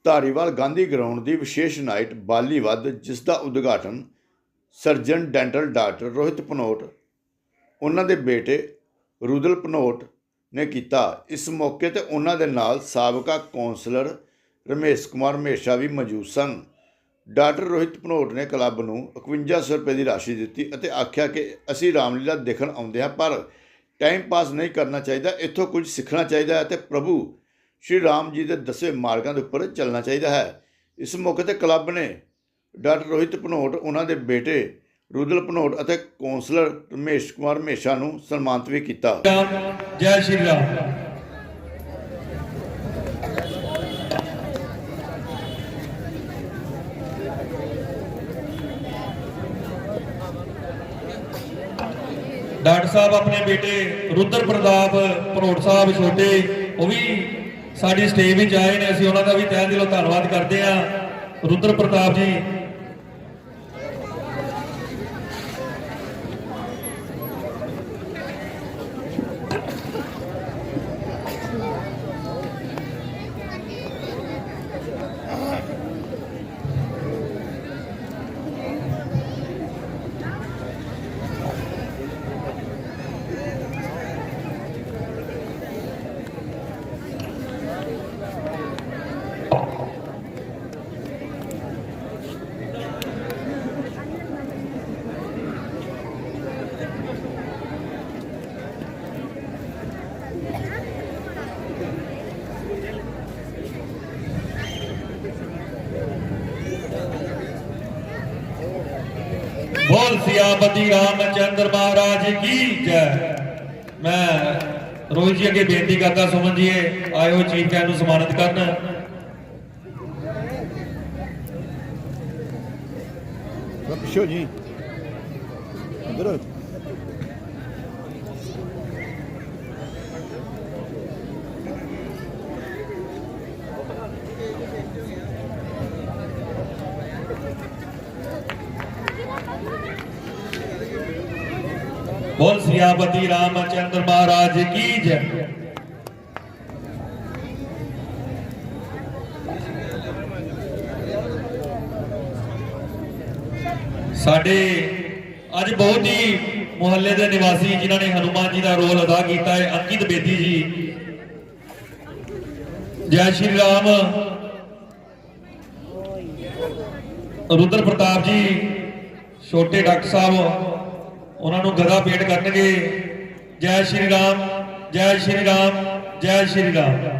Dhariwal Gandhi ground ਦੀ ਵਿਸ਼ੇਸ਼ night ਬਾਲੀ ਵੱਧ, ਜਿਸ ਦਾ ਉਦਘਾਟਨ surgeon dental doctor Rohit Bhanot ਉਹਨਾਂ ਦੇ ਬੇਟੇ ਰੁਦਲ ਭਨੋਟ ਨੇ ਕੀਤਾ। ਇਸ ਮੌਕੇ 'ਤੇ ਉਹਨਾਂ ਦੇ ਨਾਲ ਸਾਬਕਾ ਕੌਂਸਲਰ ਰਮੇਸ਼ ਕੁਮਾਰ ਹਮੇਸ਼ਾ ਵੀ ਮੌਜੂਦ ਸਨ। ਡਾਕਟਰ ਰੋਹਿਤ ਭਨੋਟ ਨੇ ਕਲੱਬ ਨੂੰ 5100 ਰੁਪਏ ਦੀ ਰਾਸ਼ੀ ਦਿੱਤੀ ਅਤੇ ਆਖਿਆ ਕਿ ਅਸੀਂ ਰਾਮਲੀਲਾ ਦੇਖਣ ਆਉਂਦੇ ਹਾਂ, ਪਰ ਟਾਈਮ ਪਾਸ ਨਹੀਂ ਕਰਨਾ ਚਾਹੀਦਾ, ਇੱਥੋਂ ਕੁਝ ਸਿੱਖਣਾ ਚਾਹੀਦਾ ਹੈ ਅਤੇ ਪ੍ਰਭੂ ਸ਼੍ਰੀ ਰਾਮ ਜੀ ਦੇ ਦੱਸੇ ਮਾਰਗਾਂ ਦੇ ਉੱਪਰ ਚੱਲਣਾ ਚਾਹੀਦਾ ਹੈ। ਇਸ ਮੌਕੇ 'ਤੇ ਕਲੱਬ ਨੇ ਡਾਕਟਰ ਰੋਹਿਤ ਭਨੋਟ, ਉਹਨਾਂ ਦੇ ਬੇਟੇ ਰੁਦਲ ਭਨੋਟ ਅਤੇ ਕੌਂਸਲਰ ਰਮੇਸ਼ ਕੁਮਾਰ ਹਮੇਸ਼ਾ ਨੂੰ ਸਨਮਾਨਿਤ ਵੀ ਕੀਤਾ। ਜੈ ਸ਼੍ਰੀ ਰਾਮ। डॉक्टर साहब अपने बेटे रुद्र प्रताप भनोट साहब छोटे वो भी साड़ी स्टेज में आए ने, असीं उन्हां दा भी तहे दिलों धन्नवाद करते हैं। रुद्र प्रताप जी बोल सियापति रामचंद्र महाराज की जय। मैं रोहित जी अगे बेनती करता, सुमन जी आए हो चीफ कैन सम्मानित करना। जी बोल सियापति रामचंद्र महाराज की जय। साडे अज बहुत ही मुहल्ले के निवासी जिन्होंने हनुमान जी का रोल अदा किया है, अंकित बेदी जी, जय श्री राम। रुद्र प्रताप जी छोटे डॉक्टर साहब उन्होंने गदा भेंट करनगे। जय श्री राम, जय श्री राम, जय श्री राम।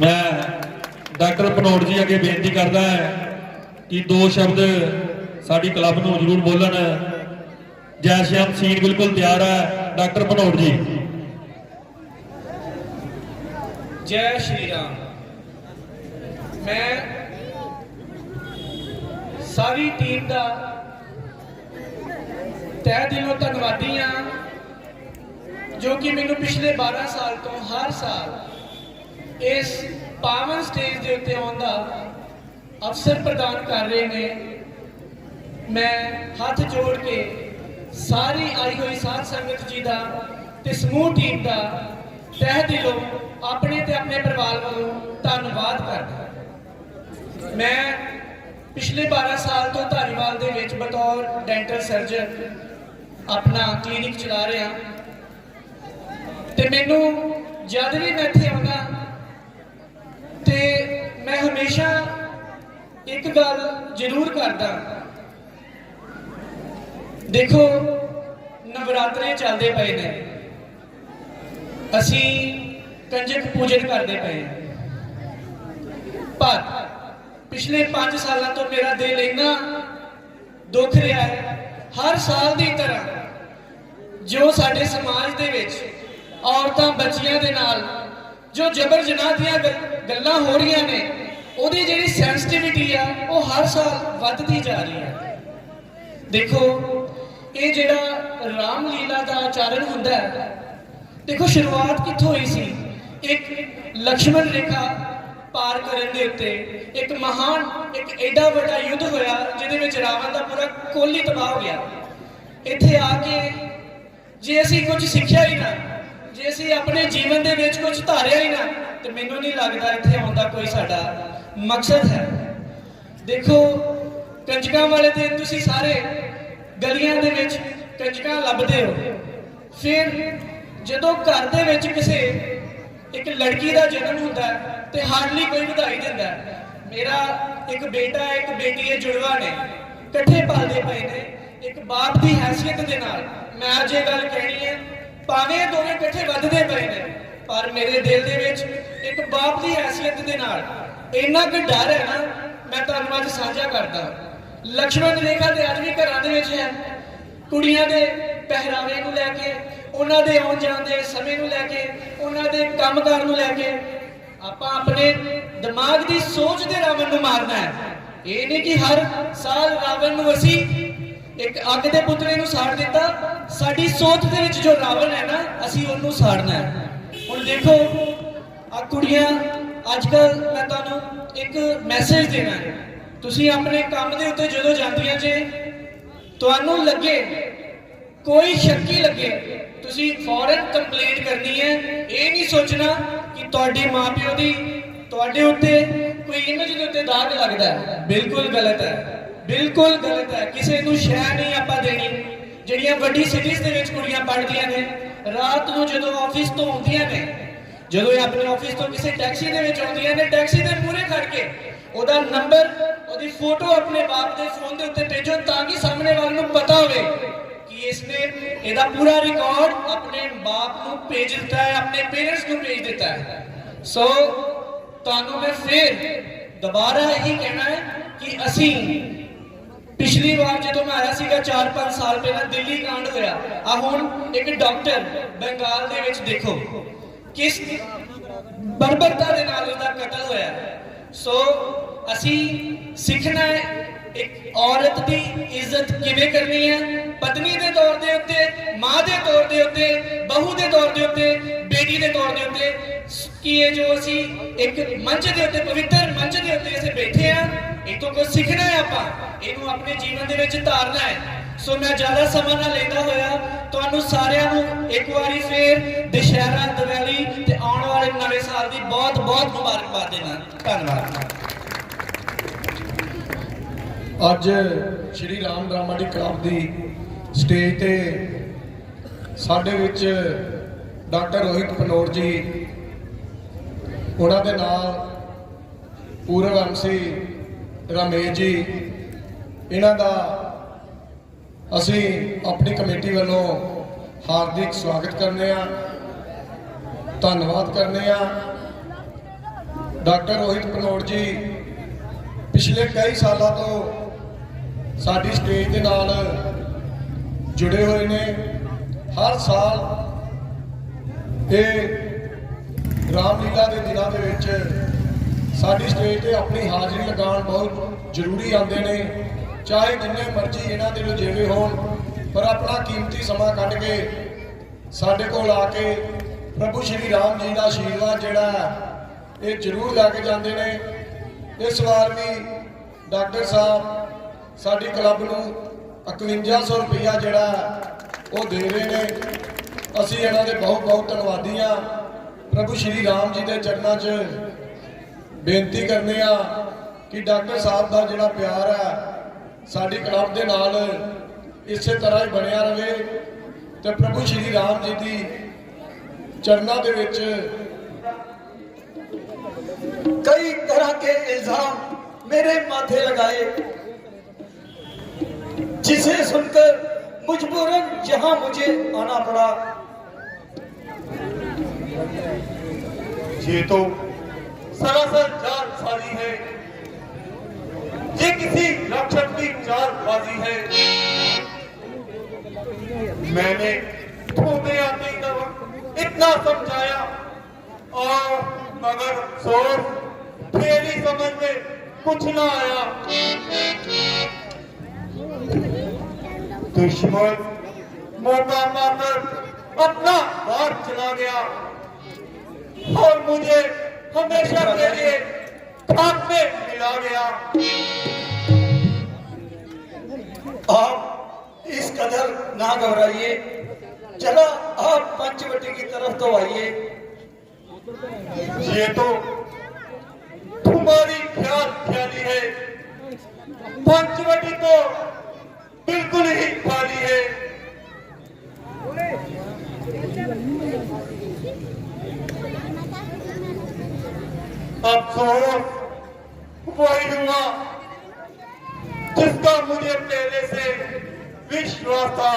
मैं डॉक्टर भनोट जी अगे बेनती करता है कि दो शब्द साडी क्लब नूं जरूर बोलन। जय श्याम सीन बिल्कुल तैयार है, डॉक्टर भनोट जी। जय श्री राम। मैं सारी टीम का तह दिलों धन्नवादी हाँ, जो कि मैनू पिछले 12 साल तो हर साल इस पावन स्टेज के उत्ते आउण दा अवसर प्रदान कर रहे हैं। मैं हाथ जोड़ के सारी आई हुई साध संगत जी का ते समूह टीम का तह दिलों अपने ते अपने परिवार वालों धन्नवाद करदा। मैं पिछले 12 साल तो धारीवाल दे विच बतौर डेंटल सर्जन अपना क्लीनिक चला रहा ते मैनू जद भी मैं इत्थे आउंदा ते मैं हमेशा एक गल जरूर करदा। देखो नवरात्रे चलते पे ने, असी कंजक पूजन करते पे, पर पिछले 5 साल तो मेरा दिल इन्ना दुख रहा है। हर साल की तरह जो साडे समाज दे विच औरतां बच्चियां दे नाल जो जबर जनाह दियां गल्लां हो रही ने, उहदी जिहड़ी सेंसिटिविटी आ वो हर साल वधदी जा रही है। देखो ये जिहड़ा रामलीला का आचरण हुंदा है, देखो शुरुआत कित्थों हुई सी, एक लक्ष्मण रेखा पार करन दे उत्ते एक महान एक एडा वड्डा युद्ध होया जिहदे विच रावण दा पूरा कुल ही तबाह हो गया। इत्थे आके जे असीं कुछ सिੱਖਿਆ ही ना, जे असीं अपने जीवन दे विच कुछ धारिया ही ना, तो मैनूं नहीं लगदा इत्थे आउण दा कोई साडा मकसद है। देखो कंजकां वाले दिन तुसीं सारे गलियां दे विच कंजकां लभदे हो, फिर जदों घर दे विच किसे एक लड़की का जन्म होता है तो हार्डली कोई बधाई दिंदा है। मेरा एक बेटा एक बेटी है, जुड़वा ने कट्ठे पालदे पए ने एक बाप की हैसियत के नाल। मैं अज ये गल कहनी है, भावें दोवें कट्ठे वधदे पए ने, पर मेरे दिल दे विच एक बाप की हैसियत के नाल इन्ना क डर है ना, मैं तुहानूं अज साझा करदा। लक्ष्मण रेखा ते अज भी घरां दे विच है, कुड़ियां दे पहरावे नूं लैके, उन्हां दे आउण जाण दे समय नूं लैके, उन्हां दे कंमकार नूं लैके आपां अपने दिमाग की सोच दे रावण नूं मारना है। ये नहीं कि हर साल रावण नूं असीं एक अग दे पुतले नूं साड़ दिता, साडी सोच दे विच जो रावण है ना असीं उहनूं साड़ना है। हुण देखो आ कुड़ियां अजकल मैं तुहानूं एक मैसेज देना है, तुसीं अपने काम दे उत्ते जदों जांदियां जे तुहानूं लगे कोई शक्की लगे, तुसीं फौरन कंप्लेंट करनी है। ये नहीं सोचना कि तुहाडे मां प्यो दी तुहाडे उत्ते कोई इमेज दे उत्ते दाग लगदा है, बिल्कुल गलत है, बिल्कुल गलत है। किसी नूं शह नहीं आपां देनी। जिहड़ियां वड्डी सिटीज़ दे विच कुड़ियां पढ़दियां ने, रात नूं जदों ऑफिस तो आउंदियां ने, जदों ये अपने ऑफिस तो किसी टैक्सी दे विच आउंदियां ने, टैक्सी दे मूहरे खड़ के ओहदा नंबर ओहदी फोटो अपने बाप दे फोन दे उत्ते भेजो, ताकि सामने वाले नूं पता होवे कि इसने एदा पूरा रिकॉर्ड अपने बाप को भेज दिता है, अपने पेरेंट्स को भेज देता है। सो तुहानूं मैं फिर दोबारा यही कहना है कि असी पिछली बार जो मैं आया सीगा 4-5 साल पहले दिल्ली कांड होया, आ हुण एक डॉक्टर बंगाल दे विच देखो किस बर्बरता दे नाल उसदा कतल होया। सो असी सीखना है एक औरत की इज्जत किवें करनी है, पत्नी के तौर के उत्ते, मां के तौर के उत्ते, बहू के तौर के उत्ते, बेटी के तौर के उत्ते, कि ये जो असी एक मंच के उत्ते पवित्र मंच के उत्ते असीं बैठे हैं, ये तो कुछ सीखना है, आपां इहनूं अपने जीवन दे विच धारना है। सो मैं ज़्यादा समय ना लेंदा होया तुहानूं सारिआं नूं एक बारी फिर दशहरा दिवाली ते आउण वाले नवें साल की बहुत बहुत मुबारकबाद देना। धन्नवाद। अज श्री राम ड्रामा क्लब की स्टेज ते साडे विच डॉक्टर रोहित पनोट जी, उन्हां दे नाल पूर्व MC रमेश जी, इन्हां दा असी अपनी कमेटी वालों हार्दिक स्वागत करने, धन्नवाद करने। डॉक्टर रोहित पनोट जी पिछले कई सालों तो साडी स्टेज के नाल जुड़े हुए ने। हर साल ये रामलीला के दिनों के विच साडी स्टेज पे अपनी हाज़री लगान बहुत जरूरी आते ने, चाहे जिन्ने मर्जी इन्हां दे रुझेवे होण, पर अपना कीमती समा कढ के साडे कोल आके प्रभु श्री राम जी का आशीर्वाद जिहड़ा ये जरूर लैके जाते हैं। इस बार भी डॉक्टर साहब साडी क्लब नूं 5100 रुपया जिहड़ा वो दे रहे हैं। असीं इन्हां दे बहुत बहुत धन्नवादी हाँ। प्रभु श्री राम जी के चरणों च बेनती करने कि डॉक्टर साहब का जिहड़ा प्यार है साडी क्लब दे नाल इस तरह ही बनिया रहे, तो प्रभु श्री राम जी की चरणों के विच कई तरह के इल्जाम मेरे माथे लगाए, जिसे सुनकर मजबूरन यहाँ मुझे आना पड़ा। ये तो सरासर जालसाजी है, ये किसी राक्षस की चालबाजी है। मैंने तुम्हें आते ही इतना समझाया और मगर सोच मेरी समझ में कुछ ना आया। दुश्मन मौका पाकर अपना बार चला गया और मुझे हमेशा के लिए खाक में मिला गया। आप इस कदर ना घबराइए, चला आप पंचवटी की तरफ तो आइए। ये तो तुम्हारी ख्याली है, पंचवटी तो बिल्कुल ही खाली है। अफसोस वही हुआ जिसका मुझे पहले से विश्वास था।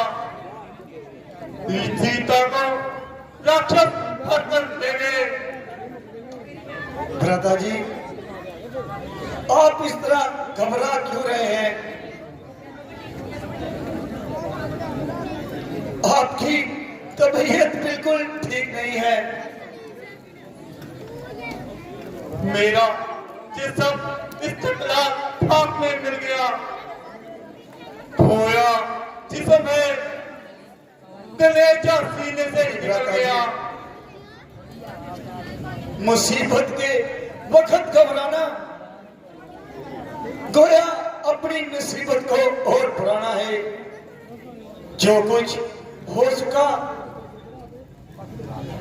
सीता को राक्षस भर ले गए। भ्राता जी, आप इस तरह घबरा क्यों रहे हैं? आपकी तबीयत बिल्कुल ठीक नहीं है। मेरा जिस्म इस्तिकलाल खाक में मिल गया, खोया जिस्म है कलेजा सीने से निकल गया। मुसीबत के वक्त घबराना गोया अपनी मुसीबत को और बढ़ाना है। जो कुछ हो चुका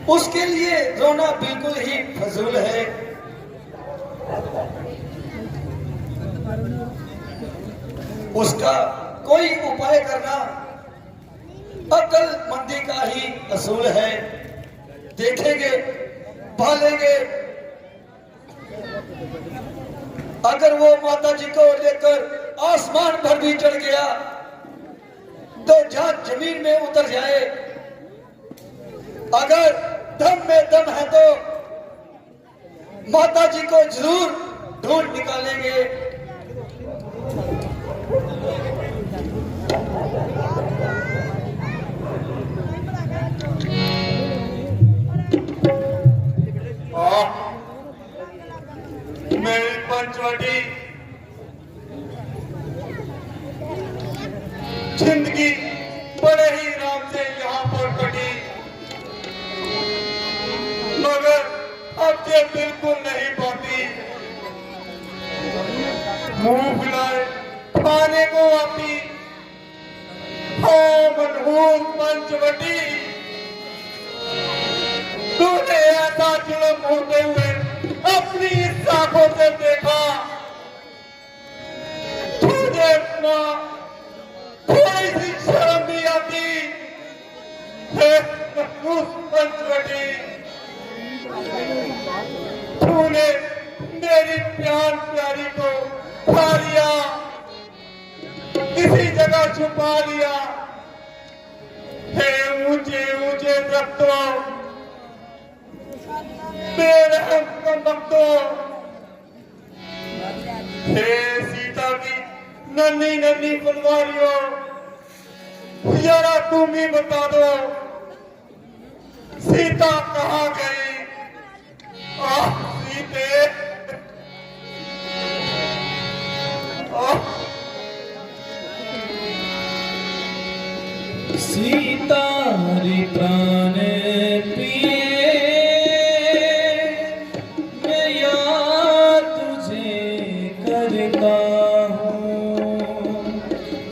उसके लिए रोना बिल्कुल ही फजूल है। उसका कोई उपाय करना अक्लमंदी का ही असूल है। देखेंगे, पालेंगे। अगर वो माता जी को लेकर आसमान पर भी चढ़ गया तो जहां जमीन में उतर जाए। अगर दम में दम है तो माता जी को जरूर ढूंढ निकालेंगे। मेरी पंचवटी जिंदगी बड़े ही आराम से यहाँ पर कटी, मगर अब ये बिल्कुल नहीं पाती। मुंह फुलाए खाने को आती। हाँ मनहूस पंचवटी, तूने ऐसा जुल्म होते हुए अपनी इस आंखों से देखा। तुझे अपना थोड़ी सी शर्म भी आती है? पंचवटी, तूने मेरी प्यार प्यारी को खा लिया, किसी जगह छुपा लिया है। ऊंचे ऊंचे दरख्तों बेरहम कमबख्तों, हे सीता की नन्ही नन्ही फुलवारियों, जरा तुम ही बता दो सीता कहाँ गई? सीते, सीता रे प्राण प्रिय, मैं याद तुझे करता हूँ।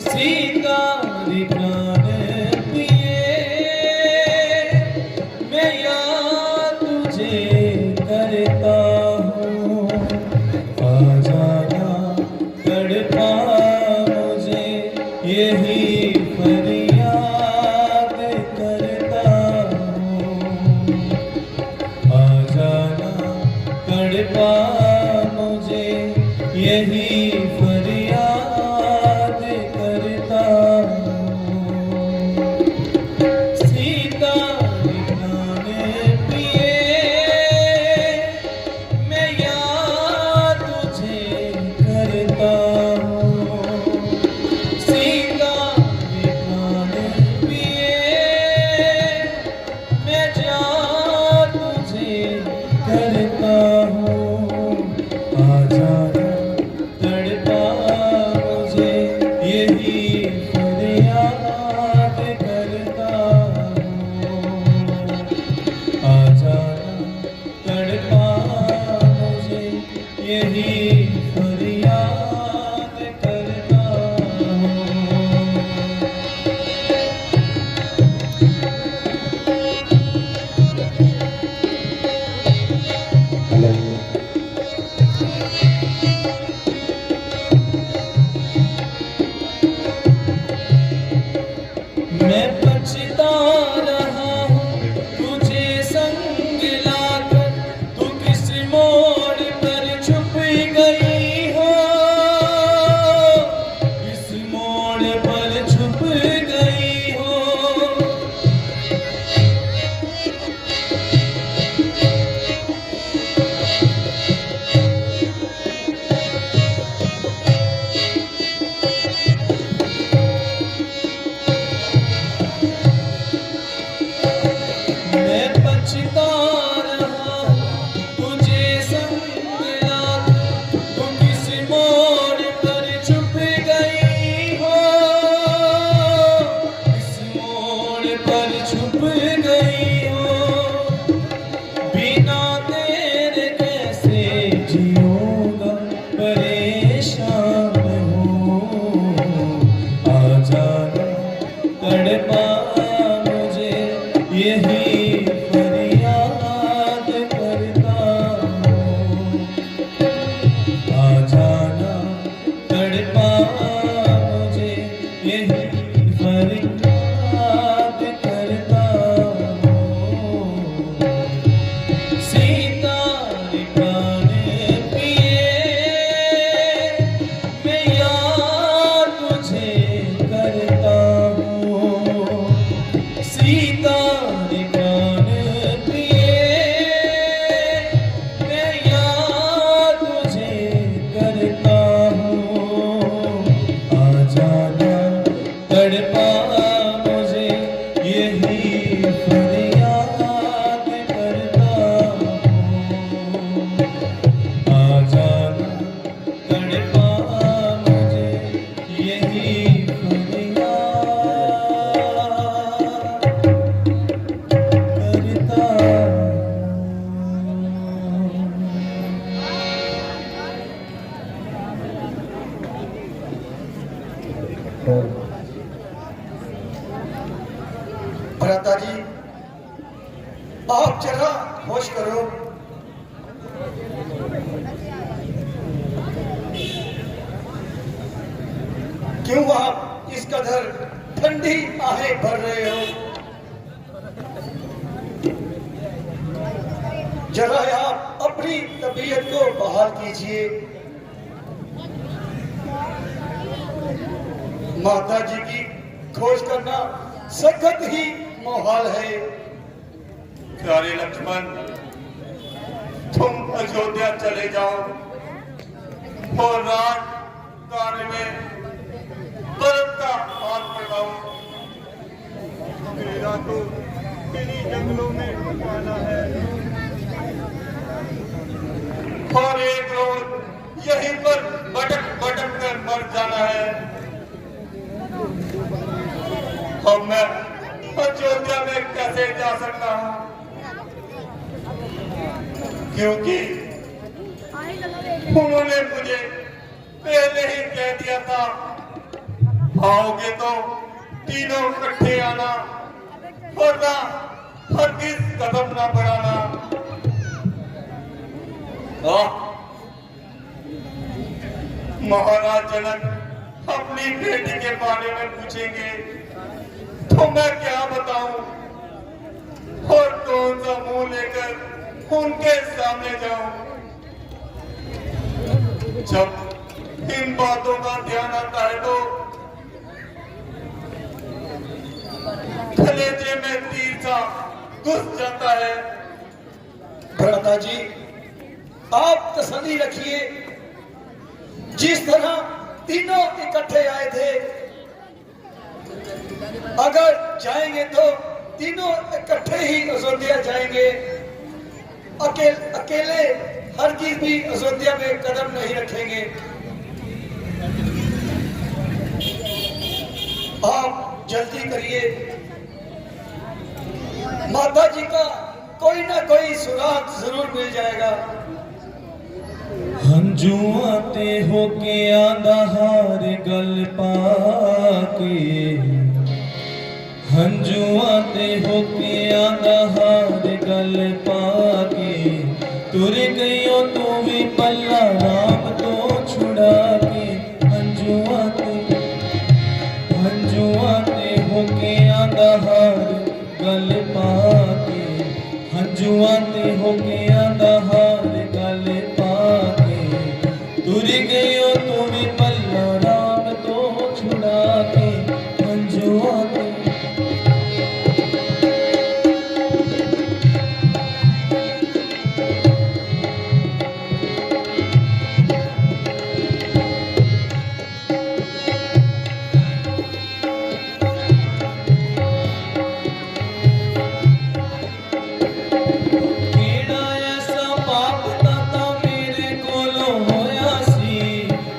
सीता रे प्राण प्रिय, मैं याद तुझे करता हूँ। आ जाना तड़पा मुझे यही फरियाद करता हूँ। आ जाना तड़पा मुझे यही फरियाद करता हूँ। सीता प्राण प्रिय, मैं याद तुझे करता हूँ। सीता मैं पछता रहा हूँ तुझे संग लाकर, तू किस मोड़ पर छुप गई हो, किस मोड़ पर छुप गई हो। मैं पछता रहा हूँ तुझे संग लाकर, तू किस मोड़ पर छुप गई हो, किस मोड़ पर छुप गई हो। बिना तेरे कैसे जीऊंगा परेशान हूँ, आ जाना तड़पा मुझे यही फरियाद करता हूँ, आ जाना तड़पा मुझे यही फरियाद करता हूँ। सीता प्राण पिए मैं याद तुझे करता हूँ, सीता प्राण प्रिय मैं याद तुझे करता हूँ, आ जाना तड़पा मुझे यही फरियाद करता हूँ, आ जाना तड़पा मुझे यही फरियाद करता भ्राता जी, आप जरा होश करो। क्यों आप इस कदर ठंडी आहें भर रहे हो? जरा आप अपनी तबीयत को बहाल कीजिए। माता जी की खोज करना सख्त ही मुहाल है। प्यारे लक्ष्मण, तुम अयोध्या चले जाओ और राज कार्य में बर्फ का हाथ बढ़ाओ। मेरा तो इन्हीं जंगलों में ठिकाना है और एक रोज यहीं पर भटक भटक कर मर जाना है। अब मैं अयोध्या में कैसे जा सकता हूँ, क्योंकि उन्होंने मुझे पहले ही कह दिया था, आओगे तो तीनों इकट्ठे आना, वरना हरगिज कदम ना बढ़ाना। महाराज जनक अपनी बेटी के बारे में पूछेंगे तो मैं क्या बताऊं और कौन सा मुंह लेकर उनके सामने जाऊं। जब इन बातों का ध्यान आता है तो कलेजे में तीर सा घुस जाता है। भ्राता जी, आप तसल्ली रखिए। जिस तरह तीनों इकट्ठे आए थे, अगर जाएंगे तो तीनों इकट्ठे ही अयोध्या जाएंगे। अकेले हरगिज भी अयोध्या में कदम नहीं रखेंगे। आप जल्दी करिए, माता जी का कोई ना कोई सुराग जरूर मिल जाएगा। हंजुआते होके आंदा हार गल पाके, हंजुआते होके आंदा हार गल पाके, तुर गयो तू भी पल्ला राम तो छुड़ा के। हंजुआते होके हो गया हार गल पाके तुर गयो तू भी पल्ला राम तो छुड़ा के हंजुआ के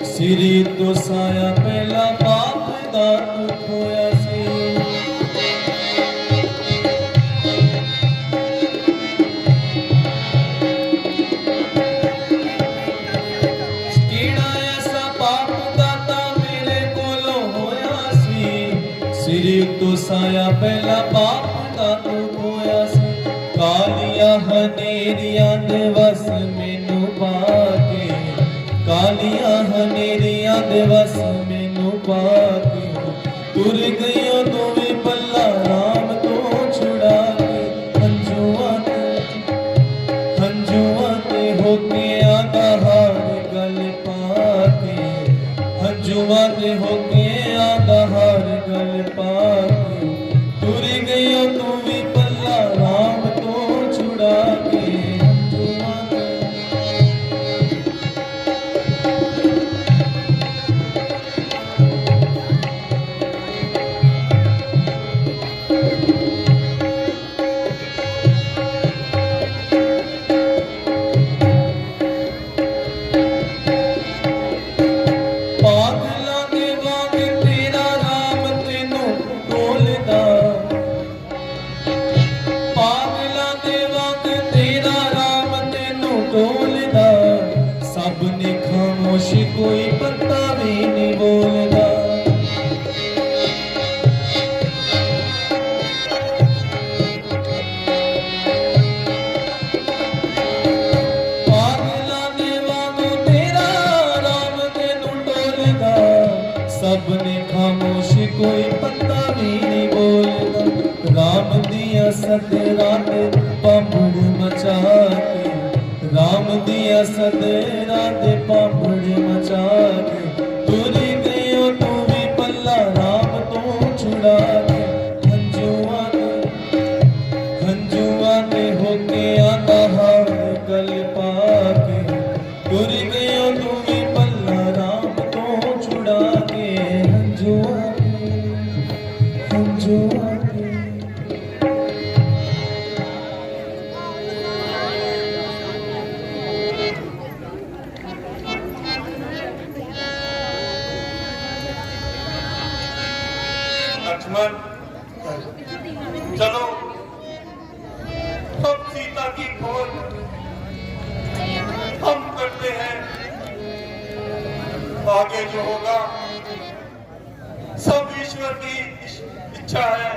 सिरी तो साया पहला पाप दा तू खोया सी कीड़ा ऐसा पाप दाता मेरे कोलो होया सी सिरी तो साया पहला पाप दा तू खोया सी कालिया हनेरिया दे वस मैनू पाके कालिया हनेरिया दिवस मैनू पाके तुर गयो तू भी पल्ला राम तो छुड़ा के हंजुआ ते होके आगा हार गल पाके हंजुआ ते होके आगा हार गल पाके तुर गयो तू भी पल्ला राम तो छुड़ा के हंजुआ ते पागला दे वांग तेरा राम तेनू टोलदा पागला दे वांग तेरा राम तेनू टोलदा सब ने खामोश कोई पत्ता भी नहीं बोलदा पागला दे वांग तेरा राम तेनू टोलदा सब ने खामोश कोई पत्ता भी नहीं बोलदा राम दिया सदरा ते पापड़ मचा के राम दिया सदरा ते पापड़ मचा के तुर गयो तू भी पल्ला राम तो छुड़ा के हंजुआ ते होके आगा हार गल पाके तुर गयो तू भी पल्ला राम तो छुड़ा के हंजुआ के लक्ष्मण चलो हम सीता की खोज हम करते हैं आगे जो होगा सब ईश्वर की इच्छा है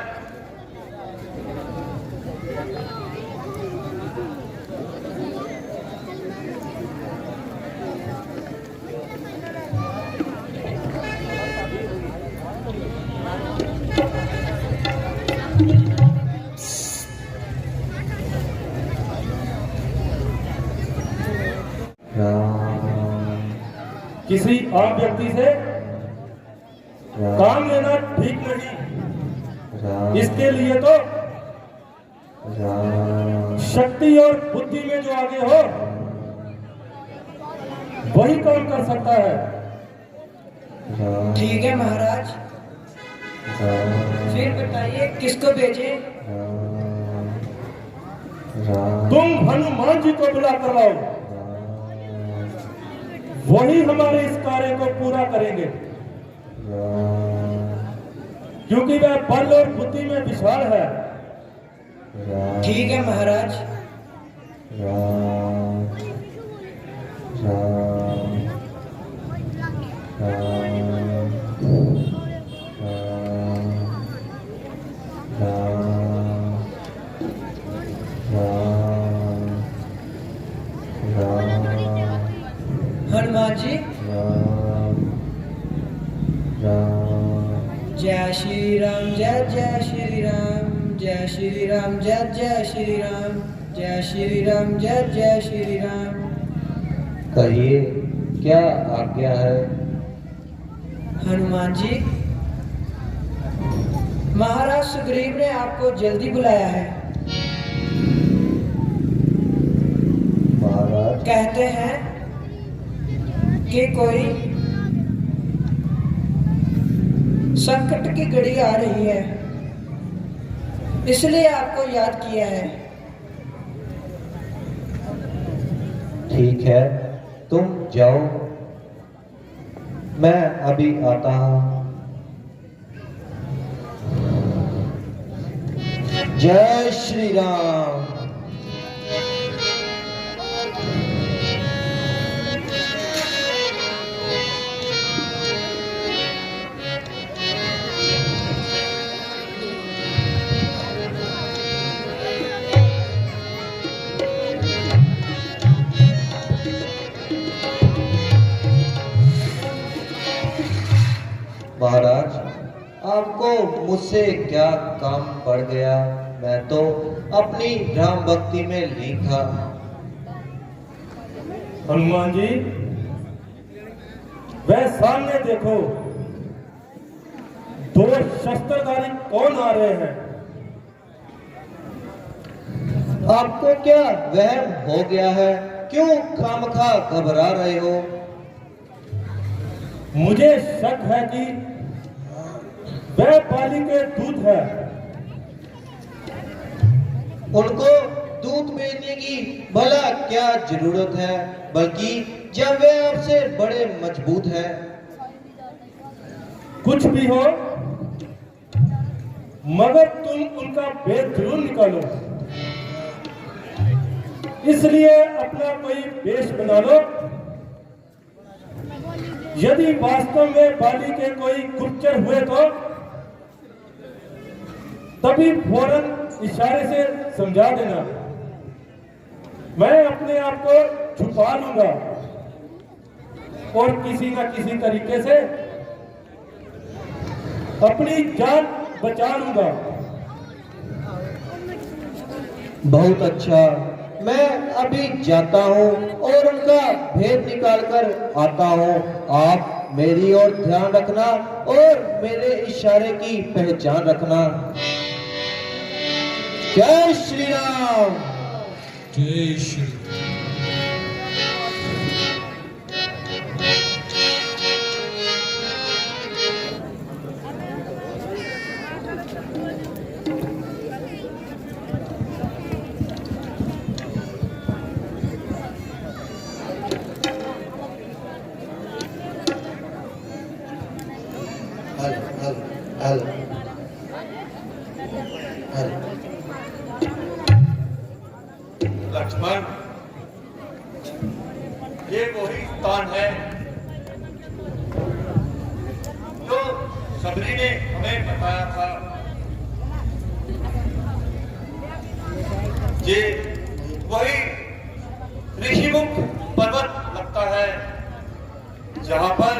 किसी आम व्यक्ति से काम लेना ठीक नहीं। इसके लिए तो शक्ति और बुद्धि में जो आगे हो वही काम कर सकता है। ठीक है महाराज, फिर बताइए किसको भेजे? तुम हनुमान जी को बुला करवाओ, वही हमारे इस कार्य को पूरा करेंगे, क्योंकि वह बल और बुद्धि में विशाल है। ठीक है महाराज। हनुमान जी, जय श्री राम, जय जय श्री राम, जय श्री राम, जय जय श्री राम, जय जय श्री राम, जय जय श्री राम। कहिए क्या आज्ञा है? हनुमान जी, महाराज सुग्रीव ने आपको जल्दी बुलाया है। महाराज कहते हैं कि कोई संकट की घड़ी आ रही है, इसलिए आपको याद किया है। ठीक है, तुम जाओ, मैं अभी आता हूँ। जय श्री राम। महाराज, आपको मुझसे क्या काम पड़ गया? मैं तो अपनी राम भक्ति में लीन था। हनुमान जी, वह सामने देखो, दो शस्त्रधारी कौन आ रहे हैं? आपको क्या वहम हो गया है? क्यों खामखा घबरा रहे हो? मुझे शक है कि वह बाली के दूत है। उनको दूध बेचने की भला क्या जरूरत है, बल्कि जब वे आपसे बड़े मजबूत हैं। कुछ भी हो, मगर तुम उनका भेद जरूर निकालो। इसलिए अपना कोई वेश बना लो। यदि वास्तव में बाली के कोई गुप्तचर हुए तो तभी फौरन इशारे से समझा देना। मैं अपने आप को छुपा लूंगा और किसी न किसी तरीके से अपनी जान बचा लूंगा। बहुत अच्छा, मैं अभी जाता हूँ और उनका भेद निकाल कर आता हूँ। आप मेरी ओर ध्यान रखना और मेरे इशारे की पहचान रखना। जय श्री राम। जय श्री लक्ष्मण, ये वही स्थान है जो सबरी ने हमें बताया था। ये वही ऋषिमुख पर्वत लगता है जहां पर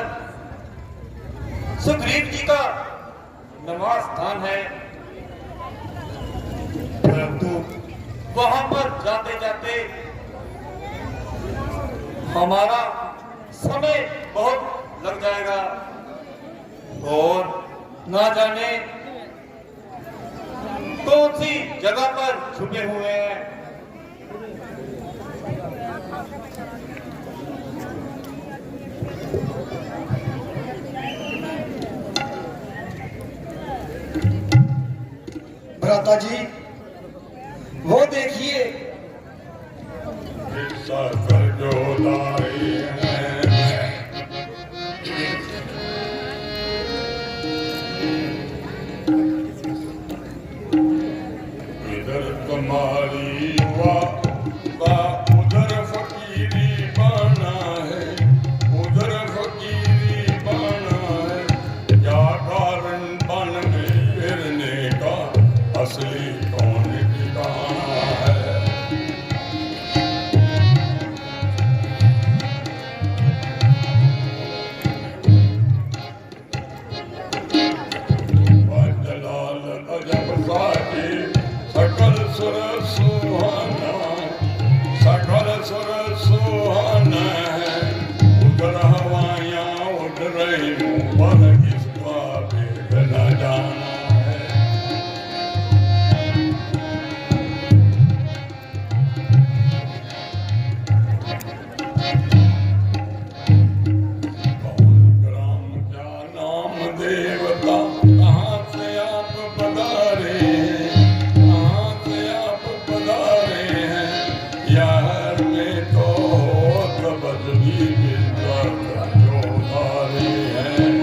सुग्रीव जी का निवास स्थान है। परंतु वहां पर जाते जाते हमारा समय बहुत लग जाएगा और ना जाने कौन सी जगह पर छुपे हुए हैं। भ्राता जी, वो देखिए, इधर तुम्हारी युवा का उधर फकीरी बना है, उधर फकीरी बना है। क्या कारण बन में फिरने का असली कौन ठिकाना है? जलाल अजब साके सकल सुर सुहाना जाना है। कौन ग्राम क्या नाम देवता, कहाँ से आप पधारे हैं, कहाँ से आप पधारे हैं। यार में तो कबल भी मिलता जो धारे हैं।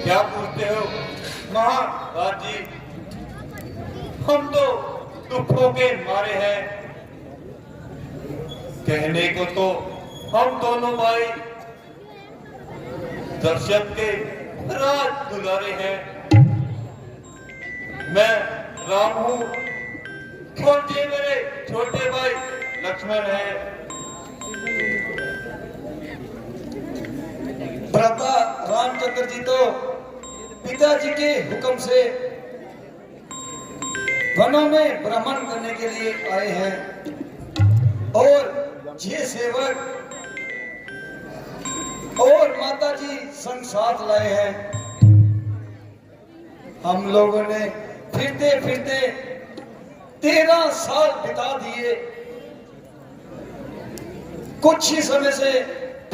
क्या पूछते हो महाराज जी? हम तो दुखों के मारे हैं। कहने को तो हम दोनों भाई दर्शक के राज दुलारे हैं। मैं राम हूँ और ये मेरे छोटे भाई लक्ष्मण हैं। भ्राता रामचंद्र जी तो पिताजी के हुक्म से वनों में भ्रमण करने के लिए आए हैं और ये सेवक और माताजी संग साथ लाए हैं। हम लोगों ने फिरते फिरते 13 साल बिता दिए। कुछ ही समय से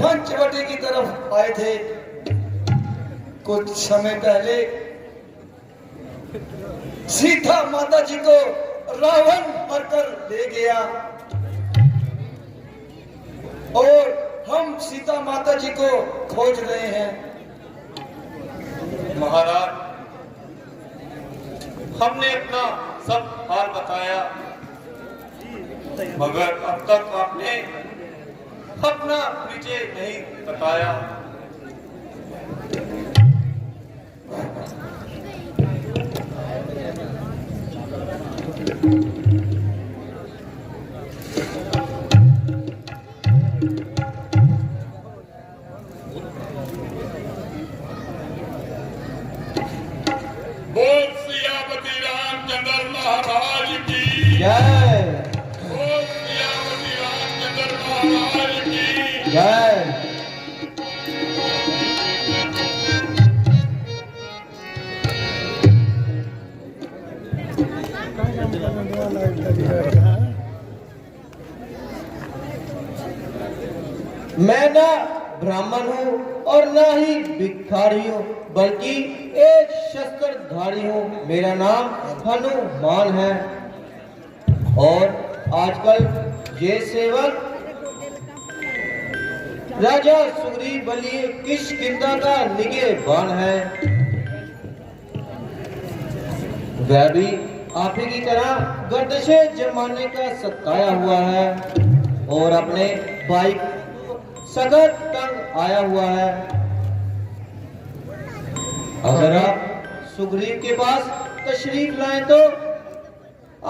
पंचवटी की तरफ आए थे। कुछ समय पहले सीता माता जी को रावण मारकर ले गया और हम सीता माता जी को खोज रहे हैं। महाराज, हमने अपना सब हाल बताया, मगर अब तक आपने अपना परिचय नहीं बताया। बोल सियापति रामचंद्र महाराज की जय बोल सियापति रामचंद्र महाराज की जय। मैं ना ब्राह्मण हूँ और ना ही भिखारी हूँ, बल्कि एक शस्त्रधारी हूँ। मेरा नाम हनुमान है और आजकल ये सेवक राजा सुग्रीव बलि किष्किंधा का निगहबान है। वह भी आप ही की तरह गर्दशे जमाने का सताया हुआ है और अपने भाई सगर तंग आया हुआ है। अगर आप सुग्रीव के पास तशरीफ लाएं तो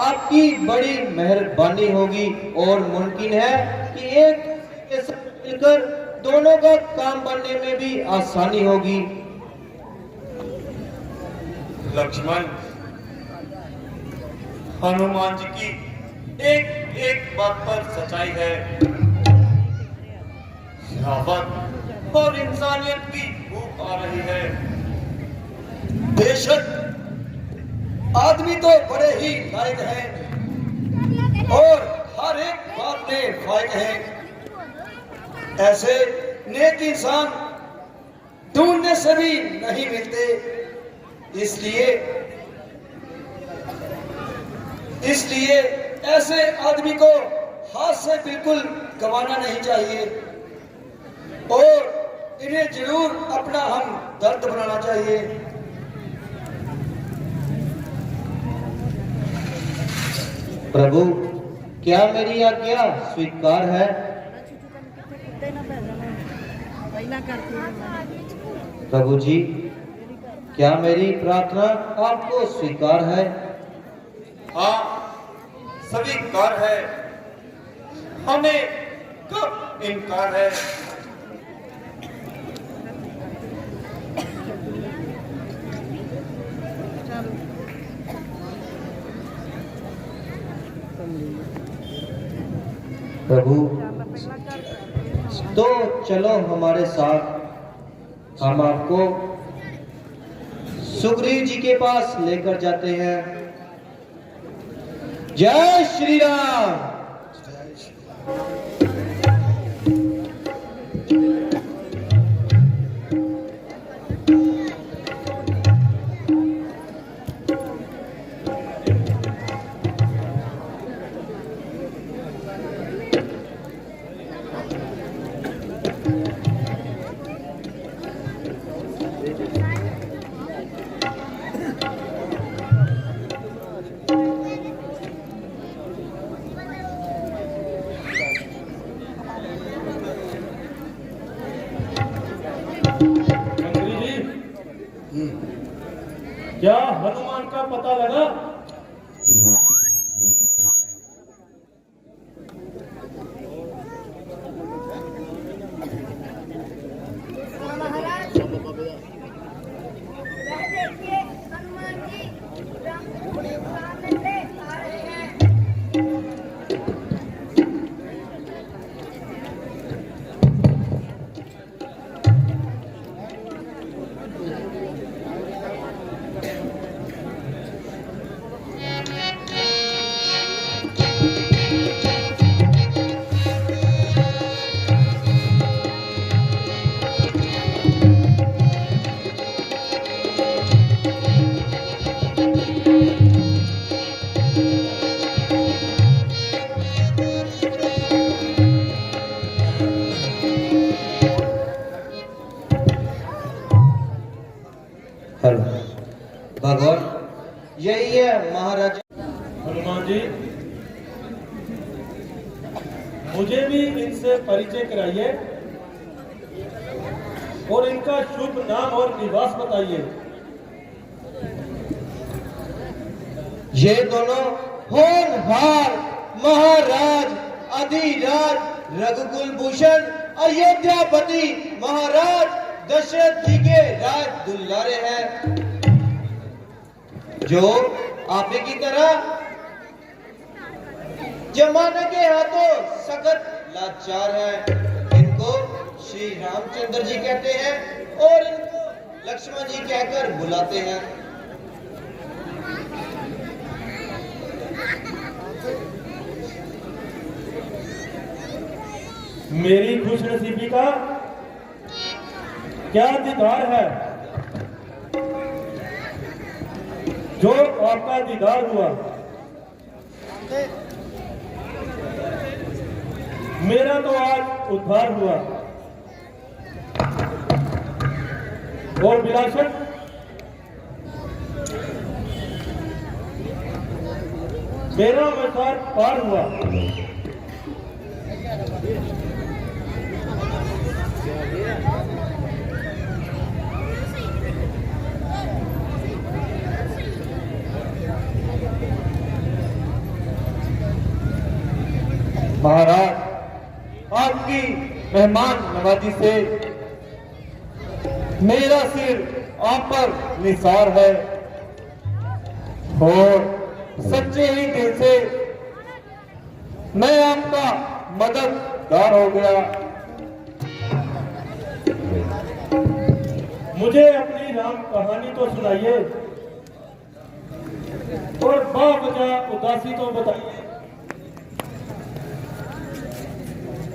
आपकी बड़ी मेहरबानी होगी और मुमकिन है कि एक के साथ मिलकर दोनों का काम बनने में भी आसानी होगी। लक्ष्मण, हनुमान जी की एक एक बात पर सच्चाई है। शराफत और इंसानियत की भूख आ रही है। बेशक आदमी तो बड़े ही लायक हैं और हर एक बात में फायक हैं। ऐसे नेक इंसान ढूंढने से भी नहीं मिलते। इसलिए ऐसे आदमी को हाथ से बिल्कुल गंवाना नहीं चाहिए और इन्हें जरूर अपना हम दर्द बनाना चाहिए। प्रभु, क्या मेरी आज्ञा स्वीकार है? प्रभु जी, क्या मेरी प्रार्थना आपको स्वीकार है? हाँ, सभी कार है, हमें कब इनकार है? प्रभु तो चलो हमारे साथ, हम आपको सुग्रीव जी के पास लेकर जाते हैं। जय श्री राम। क्या हनुमान का पता लगा? महाराज देखिए हनुमान जी सामने आ रहे हैं। हेलो भगवान, यही है महाराज। हनुमान जी, मुझे भी इनसे परिचय कराइए और इनका शुभ नाम और निवास बताइए। ये दोनों होनहार महाराज अधिराज रघुकुल भूषण अयोध्यापति महाराज दशरथ जी के राज दुलारे हैं, जो आप ही की तरह जमाने के हाथों सख्त लाचार है। इनको श्री रामचंद्र जी कहते हैं और इनको लक्ष्मण जी कहकर बुलाते हैं। मेरी खुशनसीबी का क्या दीदार है जो आपका दीदार हुआ। मेरा तो आज उद्धार हुआ और विलासक मेरा मसार पार हुआ। महाराज, आपकी मेहमान नवाजी से मेरा सिर आप पर निसार है और सच्चे ही दिल से मैं आपका मददगार हो गया। मुझे अपनी राम कहानी तो सुनाइए और बावजह उदासी तो बताइए।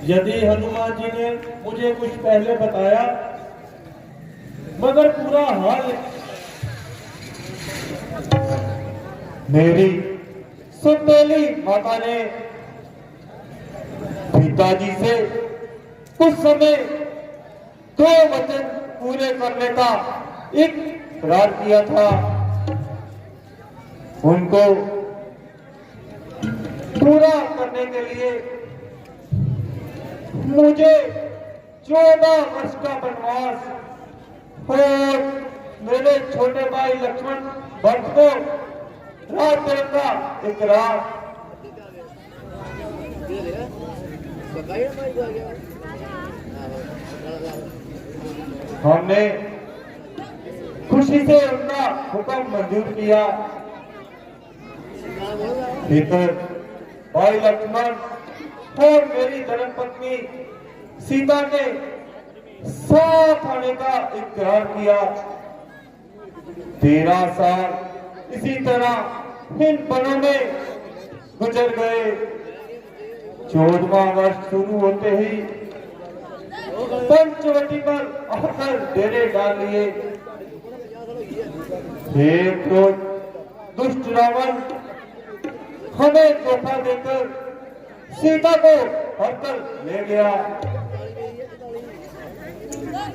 यदि हनुमान जी ने मुझे कुछ पहले बताया मगर पूरा हाल मेरी सुतेली माता ने पिताजी से कुछ समय 2 वचन पूरे करने का इकरार किया था। उनको पूरा करने के लिए मुझे 14 वर्ष का वनवास और मेरे छोटे भाई लक्ष्मण भरत को राज देने का इकरार। हमने खुशी से उनका हुक्म मंजूर किया। फिर भाई लक्ष्मण और मेरी धर्मपत्नी सीता ने साथ आने का इकरार किया। 13 साल इसी तरह इन पलों में गुजर गए। 14वां वर्ष शुरू होते ही पंचवटी पर आकर डेरे डाल लिए। एक रोज दुष्ट रावण हमें धोखा देकर सीता को हरकर ले गया।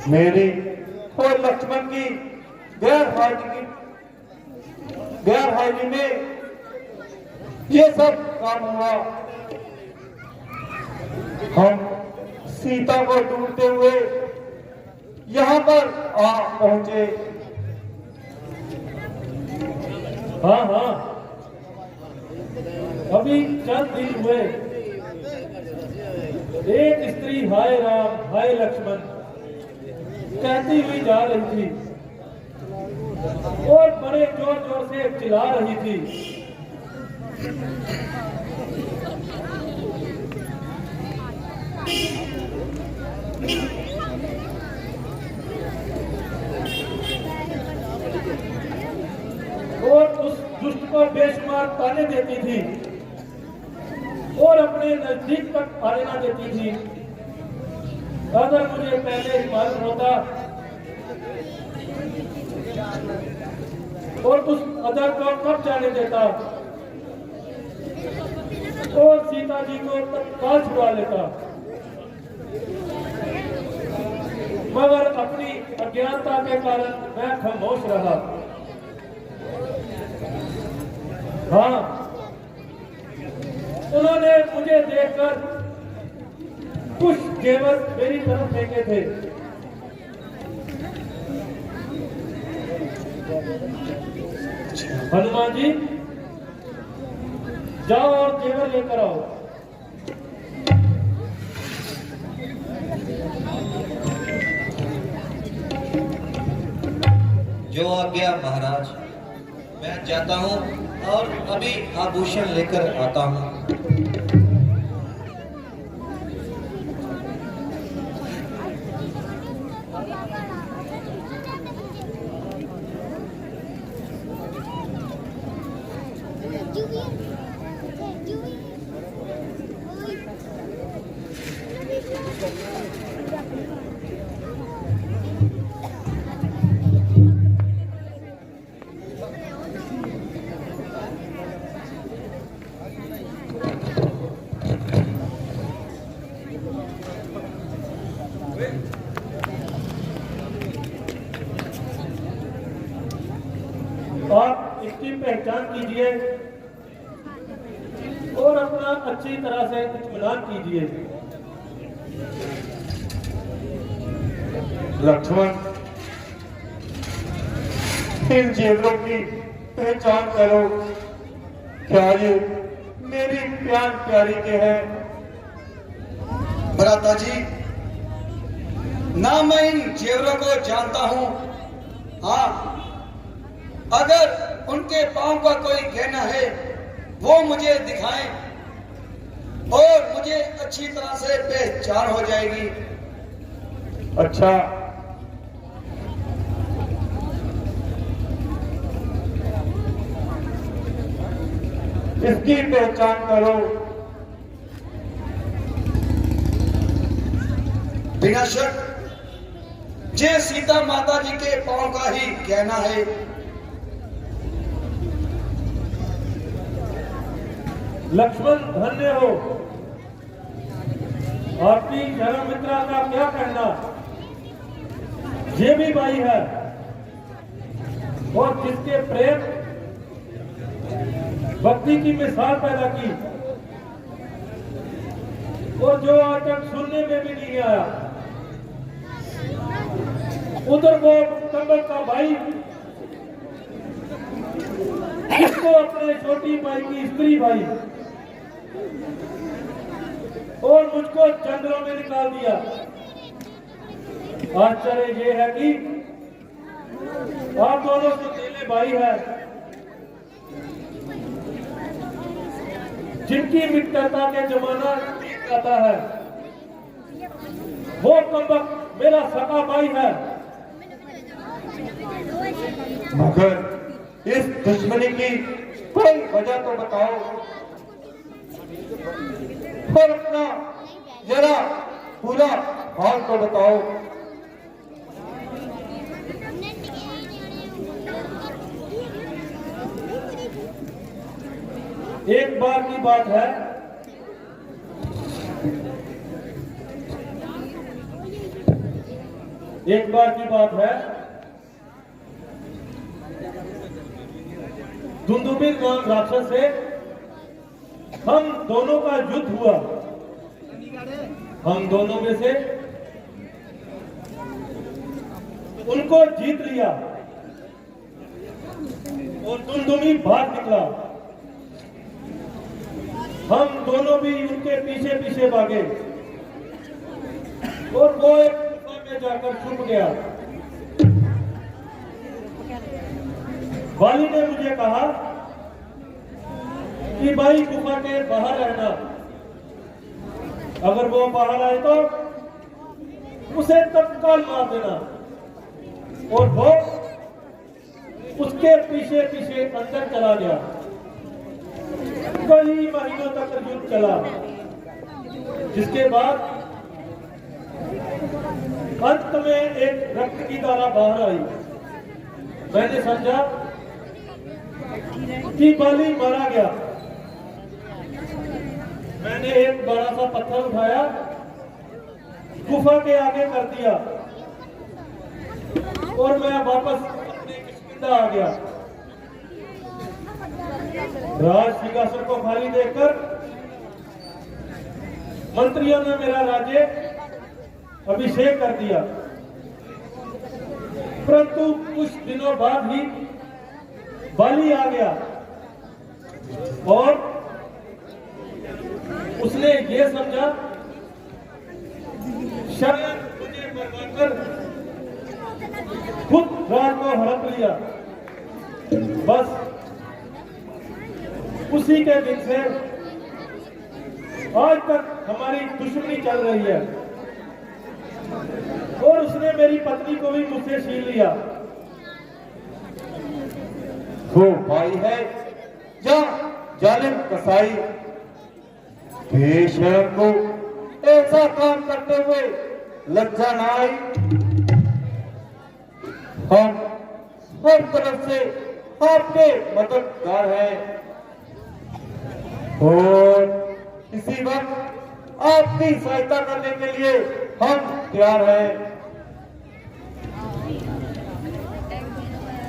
मेरी और लक्ष्मण की गैर हाजिरी में ये सब काम हुआ। हम सीता को ढूंढते हुए यहाँ पर आ पहुंचे। हाँ, अभी चंद दिन हुए एक स्त्री हाय राम हाय लक्ष्मण कहती हुई जा रही थी और बड़े जोर जोर से चिल्ला रही थी। और उस दुष्ट को बेशुमार ताने देती थी और अपने नजदीक तक आने न देती थी। अगर मुझे पहले ही मालूम होता और उस अदर को कब जाने देता और सीता जी को तत्काल छुड़ा लेता, मगर अपनी अज्ञानता के कारण मैं खामोश रहा। हाँ, उन्होंने मुझे देखकर कुछ जेवर मेरी तरफ फेंके थे। हनुमान जी जाओ और जेवर लेकर आओ। जो आज्ञा महाराज, मैं जाता हूँ और अभी आभूषण लेकर आता हूँ। आप इसकी पहचान कीजिए और अपना अच्छी तरह से इत्मीनान कीजिए। लक्ष्मण, इन जेवरों की पहचान करो। क्या ये मेरी प्यार प्यारी के हैं? भ्राता जी, ना मैं इन जेवरों को जानता हूँ। हाँ, अगर उनके पांव का कोई गहना है वो मुझे दिखाएं और मुझे अच्छी तरह से पहचान हो जाएगी। अच्छा, इसकी पहचान करो। बिना शक ये सीता माता जी के पांव का ही गहना है। लक्ष्मण, धन्य हो। आपकी धर्म मित्रा का क्या कहना? ये भी भाई है और जिसके प्रेम भक्ति की मिसाल पैदा की और जो आज तक सुनने में भी नहीं आया। उधर वो कंबल का भाई इसको अपने छोटी भाई की स्त्री भाई और मुझको जंगलों में निकाल दिया। आश्चर्य ये है कि आप दोनों सौतेले भाई हैं, जिनकी मित्रता के जमाना आता है। वो कमबख्त मेरा सगा भाई है। मगर इस दुश्मनी की कोई वजह तो बताओ और अपना जरा पूरा हाल तो बताओ। एक बार की बात है, एक बार की बात है, दुंदुभिल नाम राक्षस से हम दोनों का युद्ध हुआ। हम दोनों में से उनको जीत लिया और दुंदुभी भाग निकला। हम दोनों भी उनके पीछे पीछे भागे और वो एक गुफा में जाकर छुप गया। वाली ने मुझे कहा कि भाई गुफा के बाहर रहना, अगर वो बाहर आए तो उसे तत्काल मार देना। और वो उसके पीछे पीछे अंदर चला गया। कई महीनों तक युद्ध चला, जिसके बाद अंत में एक रक्त की धारा बाहर आई। मैंने समझा कि बाली मारा गया। मैंने एक बड़ा सा पत्थर उठाया, गुफा के आगे कर दिया और मैं वापस अपने किष्किंधा आ गया। राज सिंहासन को खाली देखकर मंत्रियों ने मेरा राज्य अभिषेक कर दिया। परंतु कुछ दिनों बाद ही बाली आ गया और उसने ये समझा शायद मुझे मरवाकर खुद राज को हड़प लिया। बस उसी के दिन से आज तक हमारी दुश्मनी चल रही है और उसने मेरी पत्नी को भी मुझसे छीन लिया। वो भाई है या जालिम कसाई, बेशर्म को ऐसा काम करते हुए लज्जा न आई। हम हर तरफ से आपके मददगार हैं और इसी वक्त आपकी सहायता करने के लिए हम तैयार हैं।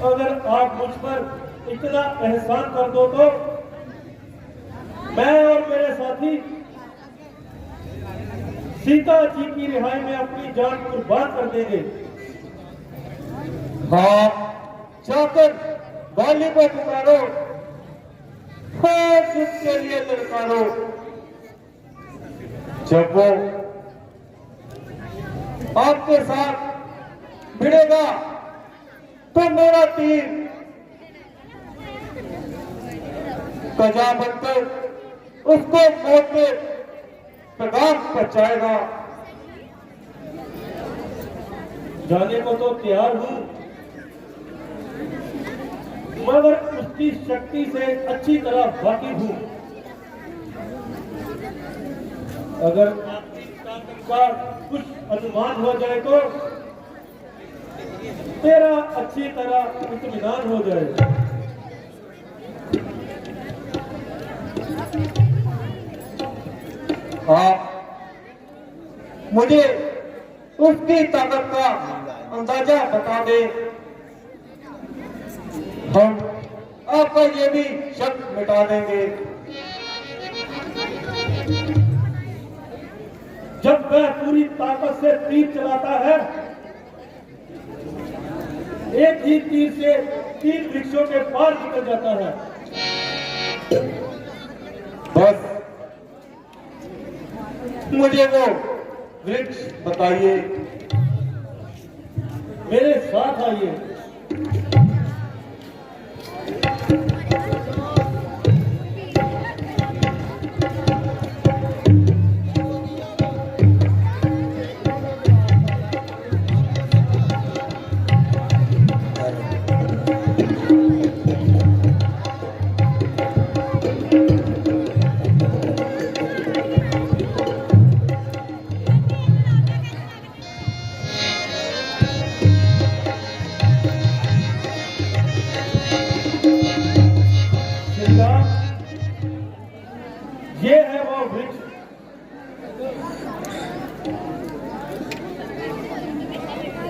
अगर आप मुझ पर इतना एहसान कर दो तो मैं और मेरे साथी सीता जी की रिहाई में अपनी जान कुर्बान कर देंगे। हाँ, जाकर बाली को पुकारो, हाँ जिसके लिए ललकारो। जब वो आपके साथ भिड़ेगा तो मेरा तीर कजा बनकर उसको मौत के पैगाम पहुंचाएगा। जाने को तो तैयार हूं, मगर उसकी शक्ति से अच्छी तरह वाकिफ हूं। अगर आपकी ताकत का कुछ अनुमान हो जाए तो तेरा अच्छी तरह इत्मीनान हो जाए। आप मुझे उसकी ताकत का अंदाजा बता दे, हम आपका ये भी शक मिटा देंगे। जब वह पूरी ताकत से तीर चलाता है, एक ही तीर से 3 वृक्षों के पार निकल जाता है। बस मुझे वो वृक्ष बताइए। मेरे साथ आइए।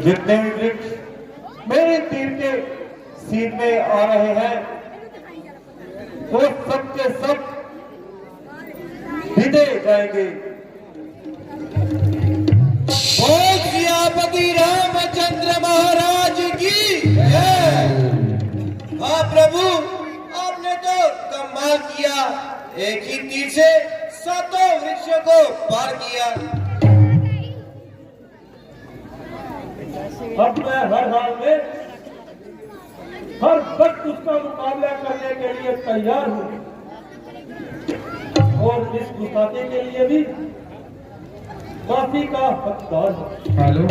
जितने भी वृक्ष मेरे तीर के सीध में आ रहे हैं वो सब के सब बीते जाएंगे। बोल सियापति रामचंद्र महाराज की जय। हाँ प्रभु, आपने तो कमाल किया, एक ही तीर से 7 वृक्षों को पार किया। अब मैं हर हाल में हर वक्त उसका मुकाबला करने के लिए तैयार हूँ और इस गुस्ताखी के लिए भी माफी का हकदार हूँ। हेलो